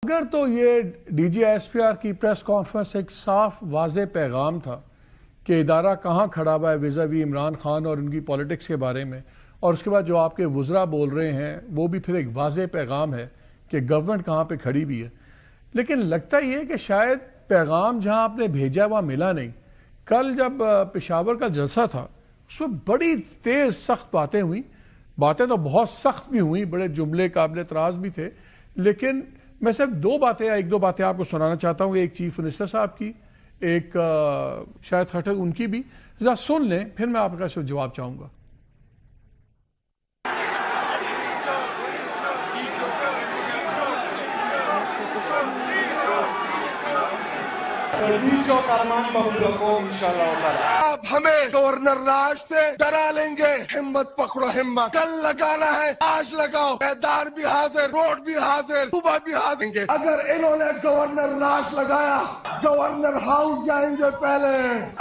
اگر تو یہ D G S P R کی پریس کانفرنس ایک صاف واضح پیغام تھا کہ ادارہ کہاں کھڑا ہوا ہے ویزا وی عمران خان اور ان کی پالیٹکس کے بارے میں، اور اس کے بعد جو آپ کے وزراء بول رہے ہیں وہ بھی پھر ایک واضح پیغام ہے کہ گورنمنٹ کہاں پہ کھڑی بھی ہے، لیکن لگتا یہ کہ شاید پیغام جہاں آپ نے بھیجا وہاں ملا نہیں۔ کل جب پشاور کا جلسہ تھا اس میں بڑی تیز سخت باتیں ہوئیں، باتیں تو بہت سخت بھی ہوئیں، بڑے جملے قابل اعتراض بھی تھے، لیکن میں صرف ایک دو باتیں آپ کو سنانا چاہتا ہوں، ایک چیف منسٹر صاحب کی، ایک شاید خٹک ان کی بھی، ذرا سن لیں پھر میں آپ کا جواب چاہوں گا۔ آپ ہمیں گورنر راج سے ڈرا لیں گے، ہمت پکڑو ہمت، کل لگانا ہے آج لگاؤ، میدان بھی حاضر، روڈ بھی حاضر، صبح بھی حاضر۔ اگر انہوں نے گورنر راج لگایا گورنر ہاؤس جائیں گے پہلے،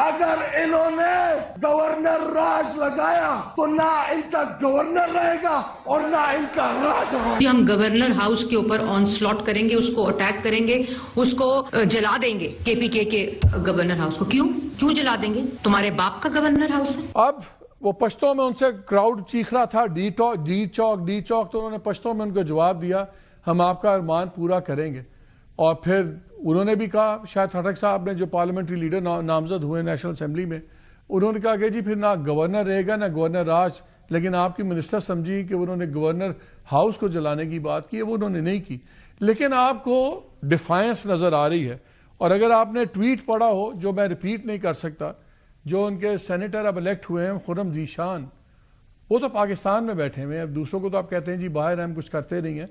اگر انہوں نے گورنر راج لگایا تو نہ ان کا گورنر رہے گا اور نہ ان کا راج رہے گا۔ ہم گورنر ہاؤس کے اوپر آن سلاٹ کریں گے، اس کو اٹیک کریں گے، اس کو جلا دیں گے، کے پی کے گورنر ہاؤس کو۔ کیوں جلا دیں گے؟ تمہارے باپ کا گورنر ہاؤس ہے۔ اب وہ پشتوں میں ان سے کراؤڈ چیخ رہا تھا ڈی چوک، تو انہوں نے پشتوں میں ان کو جواب دیا ہم آپ کا ارمان پورا کریں گے، اور پھر انہوں نے بھی کہا، شاید خٹک صاحب نے جو پارلیمنٹری لیڈر نامزد ہوئے نیشنل اسمبلی میں، انہوں نے کہا کہ جی پھر نہ گورنر رہے گا نہ گورنر راج، لیکن آپ کی منسٹر سمجھی کہ انہوں نے گورنر ہاؤس کو جلانے کی بات کی ہے، وہ انہوں نے نہیں کی، لیکن آپ کو ڈیفائنس نظر آ رہی ہے۔ اور اگر آپ نے ٹویٹ پڑھا ہو جو میں ریپیٹ نہیں کر سکتا، جو ان کے سینیٹر اب الیکٹ ہوئے ہیں خرم ذیشان، وہ تو پاکستان میں بیٹھے ہوئے ہیں، اب دوسروں کو تو آپ کہتے ہیں جی باہر ہم کچھ کرتے نہیں ہیں،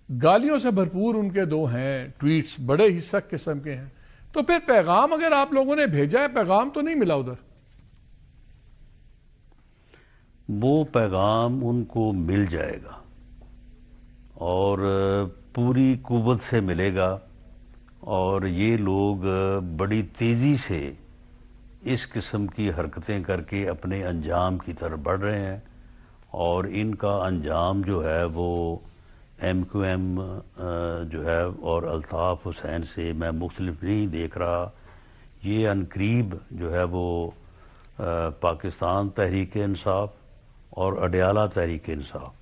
گالیوں سے بھرپور ان کے دو ہیں ٹویٹس، بڑے ہی سخت قسم کے ہیں، تو پھر پیغام اگر آپ لوگوں نے بھیجا ہے، پیغام تو نہیں ملا ادھر۔ وہ پیغام ان کو مل جائے گا اور پوری قوت سے ملے گا، اور یہ لوگ بڑی تیزی سے اس قسم کی حرکتیں کر کے اپنے انجام کی طرف بڑھ رہے ہیں، اور ان کا انجام جو ہے وہ ایم کیو ایم جو ہے اور الطاف حسین سے میں مختلف نہیں دیکھ رہا۔ یہ عنقریب جو ہے وہ پاکستان تحریک انصاف اور اڈیالہ تحریک انصاف،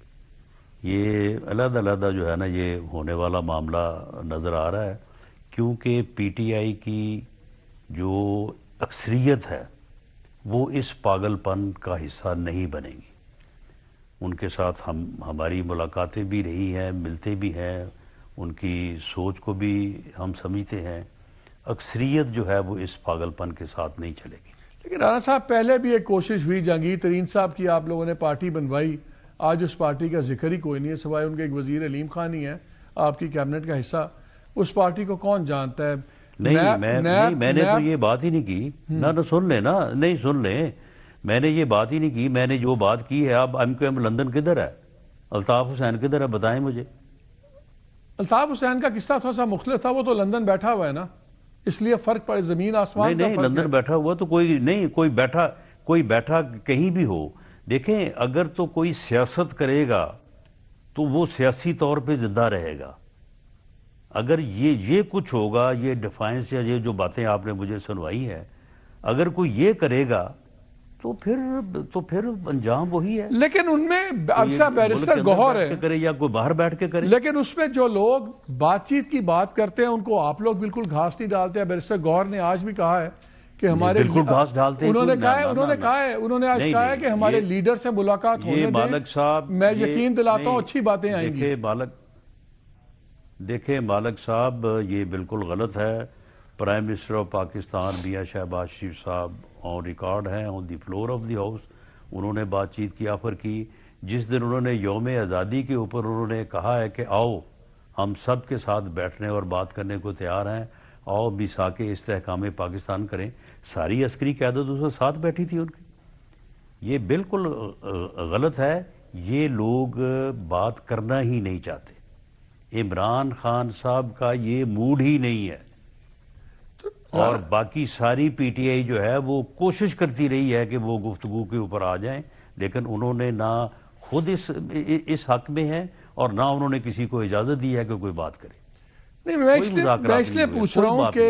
یہ علیحدہ جو ہے نا یہ ہونے والا معاملہ نظر آ رہا ہے، کیونکہ پی ٹی آئی کی جو اکثریت ہے وہ اس پاگل پن کا حصہ نہیں بنے گی۔ ان کے ساتھ ہماری ملاقاتیں بھی رہی ہیں، ملتے بھی ہیں، ان کی سوچ کو بھی ہم سمجھتے ہیں، اکثریت جو ہے وہ اس پاگل پن کے ساتھ نہیں چلے گی۔ لیکن رانا صاحب پہلے بھی ایک کوشش ہوئی، جہانگیر ترین صاحب کی آپ لوگوں نے پارٹی بنوائی، آج اس پارٹی کا ذکر ہی کوئی نہیں ہے سوائے ان کے ایک وزیر علیم خان ہی ہے آپ کی کیبنٹ کا حصہ، اس پارٹی کو کون جانتا ہے؟ نہیں میں نے تو یہ بات ہی نہیں کی، نہ سن لیں نا، نہیں سن لیں، میں نے یہ بات ہی نہیں کی، میں نے جو بات کی ہے، اب ایم کیو ایم لندن کدھر ہے، الطاف حسین کدھر ہے، بتائیں مجھے۔ الطاف حسین کا قصہ تھوڑا سا مختلف تھا، وہ تو لندن بیٹھا ہوا ہے نا، اس لیے فرق پڑے، زمین آسمان کا فرق ہے۔ نہیں لندن بیٹھا ہوا تو کوئی بیٹھا کہیں بھی ہو، دیکھیں اگر تو کوئی سیاست کرے گا تو وہ سیاسی طور پہ زندہ رہے گا، اگر یہ کچھ ہوگا، یہ ڈیفائنس یا یہ جو باتیں آپ نے مجھے سنوائی ہے، اگر کوئی یہ کرے گا تو پھر انجام وہی ہے۔ لیکن ان میں اکثر بیرسٹر گوہر ہے کرے یا کوئی باہر بیٹھ کے کرے، لیکن اس میں جو لوگ بات چیت کی بات کرتے ہیں ان کو آپ لوگ بالکل گھاس نہیں ڈالتے ہیں۔ بیرسٹر گوہر نے آج بھی کہا ہے کہ ہمارے بالکل گھاس ڈالتے ہیں، انہوں نے آج کہا ہے کہ ہمارے لیڈر سے ملاقات ہونے دیں، مالک صاحب میں یقین دلاتا ہوں اچھی باتیں آئیں گی۔ دیکھیں مالک صاحب یہ بالکل غلط ہے، پرائم منسٹر آف پاکستان میاں شہباز شریف صاحب آن ریکارڈ ہیں، آن the floor of the house, انہوں نے بات چیت کی آفر کی، جس دن انہوں نے یوم آزادی کے اوپر انہوں نے کہا ہے کہ آؤ ہم سب کے ساتھ بیٹھنے اور بات کرنے کو تیار ہیں، آؤ میثاق استحکام پاکستان کریں، ساری عسکری قیادت اس کے ساتھ بیٹھی تھی ان کی۔ یہ بالکل غلط ہے، یہ لوگ بات کرنا ہی نہیں چاہتے، عمران خان صاحب کا یہ موڈ ہی نہیں ہے، اور باقی ساری پی ٹی آئی جو ہے وہ کوشش کرتی رہی ہے کہ وہ گفتگو کے اوپر آ جائیں، لیکن انہوں نے نہ خود اس حق میں ہے اور نہ انہوں نے کسی کو اجازت دی ہے کہ کوئی بات کرے۔ نہیں میں اس لیے پوچھ رہا ہوں کہ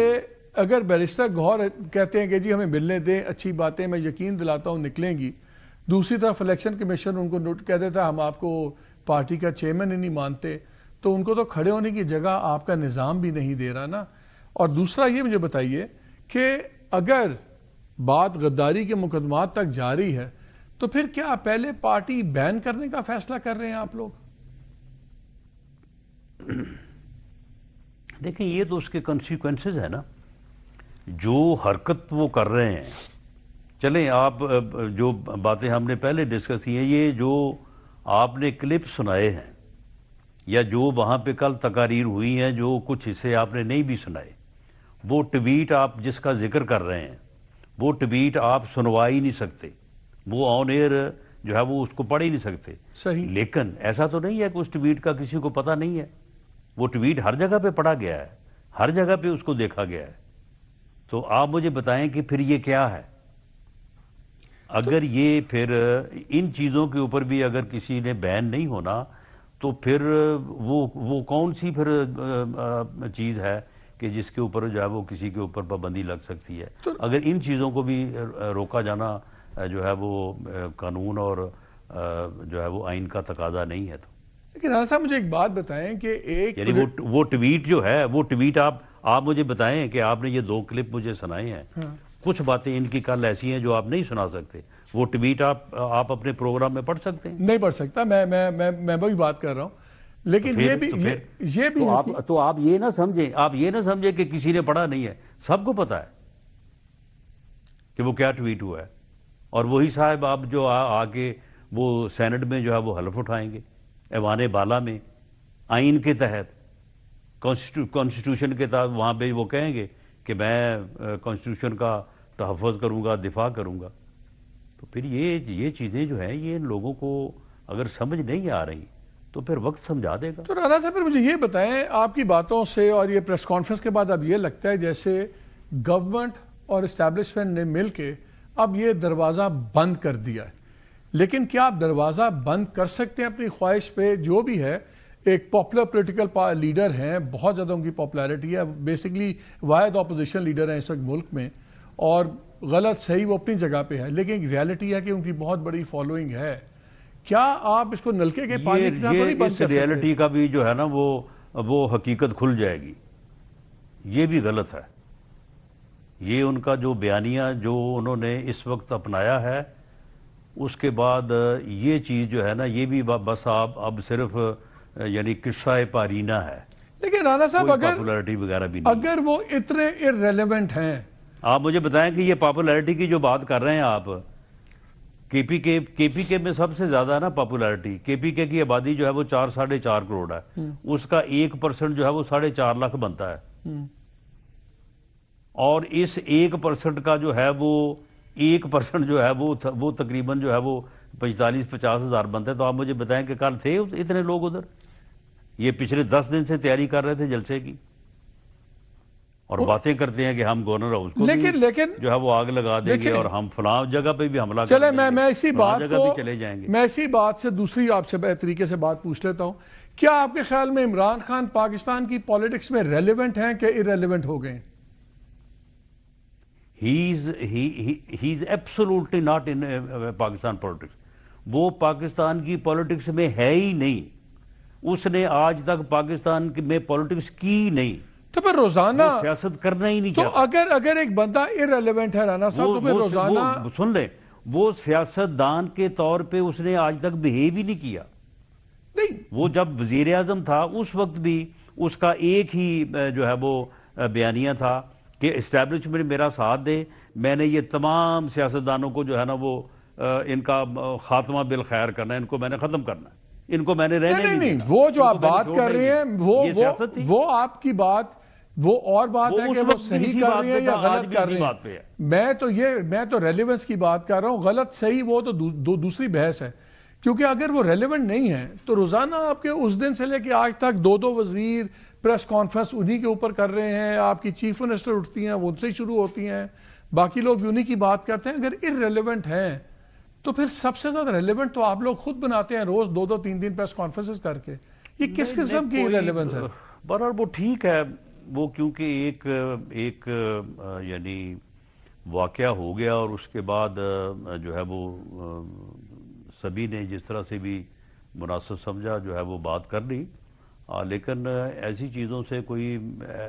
اگر بیرسٹر گوہر کہتے ہیں کہ جی ہمیں ملنے دیں اچھی باتیں میں یقین دلاتا ہوں نکلیں گی، دوسری طرف الیکشن کمیشن ان کو نوٹ کہہ دیتا ہم آپ کو پارٹی کا چیئرمین ہی نہیں مانتے، تو ان کو تو کھڑے ہونے کی جگہ آپ کا نظام بھی نہیں دے رہا نا. اور دوسرا یہ مجھے بتائیے کہ اگر بات غداری کے مقدمات تک جاری ہے تو پھر کیا پہلے پارٹی بین کرنے کا فیصلہ کر رہے ہیں آپ لوگ؟ دیکھیں یہ تو اس کے کنسیکوینسز ہے نا، جو حرکت وہ کر رہے ہیں. چلیں آپ جو باتیں ہم نے پہلے ڈسکس کی ہیں، یہ جو آپ نے کلپ سنائے ہیں یا جو وہاں پہ کل تقاریر ہوئی ہیں، جو کچھ حصے آپ نے نہیں بھی سنائے، وہ ٹویٹ آپ جس کا ذکر کر رہے ہیں وہ ٹویٹ آپ سنوا ہی نہیں سکتے، وہ آن ایئر جو ہے وہ اس کو پڑھ ہی نہیں سکتے. صحیح. لیکن ایسا تو نہیں ہے کہ اس ٹویٹ کا کسی کو پتہ نہیں ہے، وہ ٹویٹ ہر جگہ پہ پڑھا گیا ہے، ہر جگہ پہ اس کو دیکھا گیا ہے. تو آپ مجھے بتائیں کہ پھر یہ کیا ہے؟ اگر یہ پھر ان چیزوں کے اوپر بھی اگر کسی نے بین نہیں ہونا تو پھر وہ کون سی پھر چیز ہے کہ جس کے اوپر جو ہے وہ کسی کے اوپر پابندی لگ سکتی ہے؟ اگر ان چیزوں کو بھی روکا جانا جو ہے وہ قانون اور جو ہے وہ آئین کا تقاضا نہیں ہے. تو لیکن رانا صاحب مجھے ایک بات بتائیں کہ ایک یعنی وہ ٹویٹ جو ہے وہ ٹویٹ آپ مجھے بتائیں کہ آپ نے یہ 2 کلپ مجھے سنائے ہیں، کچھ باتیں ان کی کل ایسی ہیں جو آپ نہیں سنا سکتے، وہ ٹویٹ آپ اپنے پروگرام میں پڑھ سکتے ہیں؟ نہیں پڑھ سکتا، میں وہی بات کر رہا ہوں. لیکن یہ بھی تو آپ یہ نہ سمجھیں کہ کسی نے پڑھا نہیں ہے، سب کو پتا ہے کہ وہ کیا ٹویٹ ہوا ہے. اور وہی صاحب آپ جو آگے وہ سینٹ میں جو ہے وہ حلف اٹھائیں گے ایوان بالا میں، آئین کے تحت، کانسٹیٹیوشن کے تحت، وہاں پہ وہ کہیں گے کہ میں کانسٹیٹیوشن کا تحفظ کروں گا، دفاع کروں گا. تو پھر یہ چیزیں جو ہیں یہ ان لوگوں کو اگر سمجھ نہیں آ رہی تو پھر وقت سمجھا دے گا. تو رانا صاحب پھر مجھے یہ بتائیں، آپ کی باتوں سے اور یہ پریس کانفرنس کے بعد اب یہ لگتا ہے جیسے گورنمنٹ اور اسٹیبلشمنٹ نے مل کے اب یہ دروازہ بند کر دیا ہے. لیکن کیا آپ دروازہ بند کر سکتے ہیں اپنی خواہش پہ؟ جو بھی ہے ایک پاپولر پولیٹیکل لیڈر ہیں، بہت زیادہ ان کی پاپولیرٹی ہے، بیسکلی واحد اپوزیشن لیڈر ہیں اس وقت ملک میں، اور غلط صحیح وہ اپنی جگہ پہ ہے، لیکن ریالٹی ہے کہ ان کی بہت بڑی فالوئنگ ہے. کیا آپ اس کو نلکے کے پانی کی طرح تھوڑی بند کر سکتے ہیں؟ ریالٹی کا بھی جو ہے نا وہ حقیقت کھل جائے گی. یہ بھی غلط ہے. یہ ان کا جو بیانیہ جو انہوں نے اس وقت اپنایا ہے، اس کے بعد یہ چیز جو ہے نا یہ بھی بس اب صرف یعنی قصہ پارینہ ہے. لیکن رانا صاحب پاپولیرٹی وغیرہ بھی نہیں. اگر وہ اتنے ارریلیونٹ ہیں، آپ مجھے بتائیں کہ یہ پاپولیرٹی کی جو بات کر رہے ہیں آپ، کے پی کے میں سب سے زیادہ ہے نا پاپولیرٹی. کے پی کے کی آبادی جو ہے وہ 4-4.5 کروڑ ہے، اس کا 1% جو ہے وہ 4.5 لاکھ بنتا ہے. اور اس 1% کا جو ہے وہ 1% جو ہے وہ تقریباً جو ہے وہ 45-50 ہزار بنتا ہے. تو آپ مجھے بتائیں کہ کل تھے اتنے لوگ ادھر؟ یہ پچھلے 10 دن سے تیاری کر رہے تھے جلسے کی، اور باتیں کرتے ہیں کہ ہم گورنر ہاؤس کو لیکن جو ہے وہ آگ لگا دیں گے اور ہم فلاں جگہ پہ بھی حملہ کریں گے. میں اسی بات جگہ بھی چلے جائیں گے. میں اسی بات سے دوسری آپ سے طریقے سے بات پوچھ لیتا ہوں. کیا آپ کے خیال میں عمران خان پاکستان کی پالیٹکس میں ریلیونٹ ہیں کہ ارریلیونٹ ہو گئے؟ He is absolutely not in Pakistan politics. وہ پاکستان کی پالیٹکس میں ہے ہی نہیں. اس نے آج تک پاکستان میں پالیٹکس کی نہیں. تو پھر روزانہ سیاست کرنا ہی نہیں تو چاہتا. اگر ایک بندہ ارریلیونٹ ہے رانا صاحب تو پھر روزانہ سن لیں، وہ سیاست دان کے طور پہ اس نے آج تک بہیو ہی نہیں کیا. نہیں، وہ جب وزیر اعظم تھا اس وقت بھی اس کا ایک ہی جو ہے وہ بیانیہ تھا کہ اسٹیبلشمنٹ میرا ساتھ دے، میں نے یہ تمام سیاستدانوں کو جو ہے نا وہ ان کا خاتمہ بالخیر کرنا ہے، ان کو میں نے ختم کرنا ہے، ان کو میں نے رہنے نہیں. وہ جو آپ بات کر رہے ہیں وہ آپ کی بات وہ اور بات ہے کہ وہ صحیح کر رہے ہیں یا غلط کر رہے ہیں. میں تو ریلیونس کی بات کر رہا ہوں. غلط صحیح وہ تو دوسری بحث ہے. کیونکہ اگر وہ ریلیونٹ نہیں ہے تو روزانہ آپ کے اس دن سے لے کے آج تک 2 وزیر پریس کانفرنس انہی کے اوپر کر رہے ہیں. آپ کی چیف منسٹر اٹھتی ہیں، وہ ان سے ہی شروع ہوتی ہیں، باقی لوگ بھی انہی کی بات کرتے ہیں. اگر ارریلیونٹ ہیں تو پھر سب سے زیادہ ریلیونٹ تو آپ لوگ خود بناتے ہیں، روز 2-3 دن پریس کانفرنسز کر کے. یہ کس قسم کی ریلیونس ہے؟ بہرحال وہ ٹھیک ہے، وہ کیونکہ ایک یعنی واقعہ ہو گیا اور اس کے بعد جو ہے وہ سبھی نے جس طرح سے بھی مناسب سمجھا جو ہے وہ بات کر لی، لیکن ایسی چیزوں سے کوئی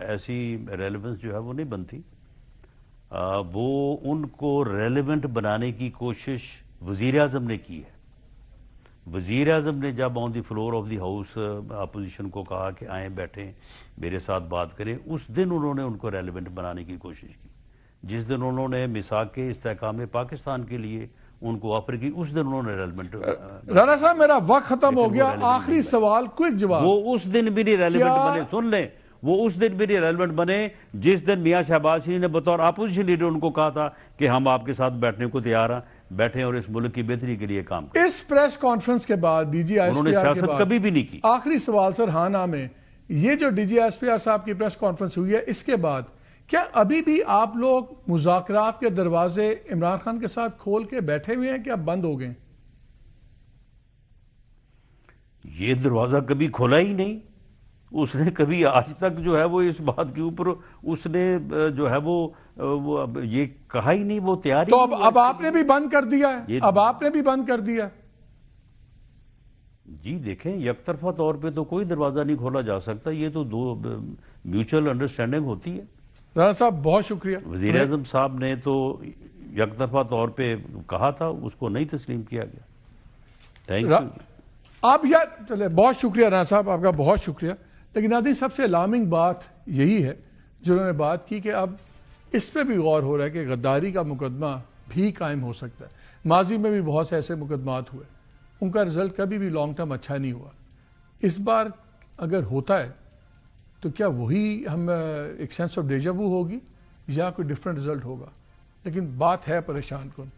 ایسی ریلیونس جو ہے وہ نہیں بنتی. وہ ان کو ریلیونٹ بنانے کی کوشش وزیر اعظم نے کی ہے. وزیر اعظم نے جب on the floor of the house opposition کو کہا کہ آئیں بیٹھیں میرے ساتھ بات کریں، اس دن انہوں نے ان کو ریلیونٹ بنانے کی کوشش کی. جس دن انہوں نے میثاق استحکام پاکستان کے لیے ان کو آفر کی، اس دن انہوں نے ریلیونٹ. رانا صاحب میرا وقت ختم ہو گیا، آخری سوال کوئک جواب. وہ اس دن بھی نہیں ریلیونٹ بنے، سن لیں، وہ اس دن بھی نہیں ریلیونٹ بنے جس دن میاں شہباز شریف نے بطور اپوزیشن لیڈر ان کو کہا تھا کہ ہم آپ کے ساتھ بیٹھنے کو تیار ہیں، بیٹھیں اور اس ملک کی بہتری کے لیے کام کریں. اس پریس کانفرنس کے بعد ڈی جی ایس انہوں نے پی آر کے سیاست بعد کبھی بھی نہیں کی. آخری سوال سر ہانا میں، یہ جو D G S P R صاحب کی پریس کانفرنس ہوئی ہے اس کے بعد کیا ابھی بھی آپ لوگ مذاکرات کے دروازے عمران خان کے ساتھ کھول کے بیٹھے ہوئے ہیں کہ اب بند ہو گئے؟ یہ دروازہ کبھی کھولا ہی نہیں. اس نے کبھی آج تک جو ہے وہ اس بات کے اوپر اس نے جو ہے وہ یہ کہا ہی نہیں، وہ تیار ہی. تو اب آپ نے بھی بند کر دیا ہے، اب آپ نے بھی بند کر دیا. جی دیکھیں، یک طرفہ طور پہ تو کوئی دروازہ نہیں کھولا جا سکتا، یہ تو دو میوچل انڈرسٹینڈنگ ہوتی ہے. رانا صاحب بہت شکریہ. وزیر اعظم صاحب نے تو یک طرفہ طور پہ کہا تھا، اس کو نہیں تسلیم کیا گیا. Thank you. آپ یار چلے، بہت شکریہ رانا صاحب، آپ کا بہت شکریہ. لیکن ناظرین سب سے الارمنگ بات یہی ہے جنہوں نے بات کی کہ اب اس پہ بھی غور ہو رہا ہے کہ غداری کا مقدمہ بھی قائم ہو سکتا ہے. ماضی میں بھی بہت سے ایسے مقدمات ہوئے، ان کا رزلٹ کبھی بھی لانگ ٹرم اچھا نہیں ہوا. اس بار اگر ہوتا ہے تو کیا وہی ہم ایک سینس آف ڈیجا وو ہوگی یا کوئی ڈفرنٹ رزلٹ ہوگا؟ لیکن بات ہے پریشان کن.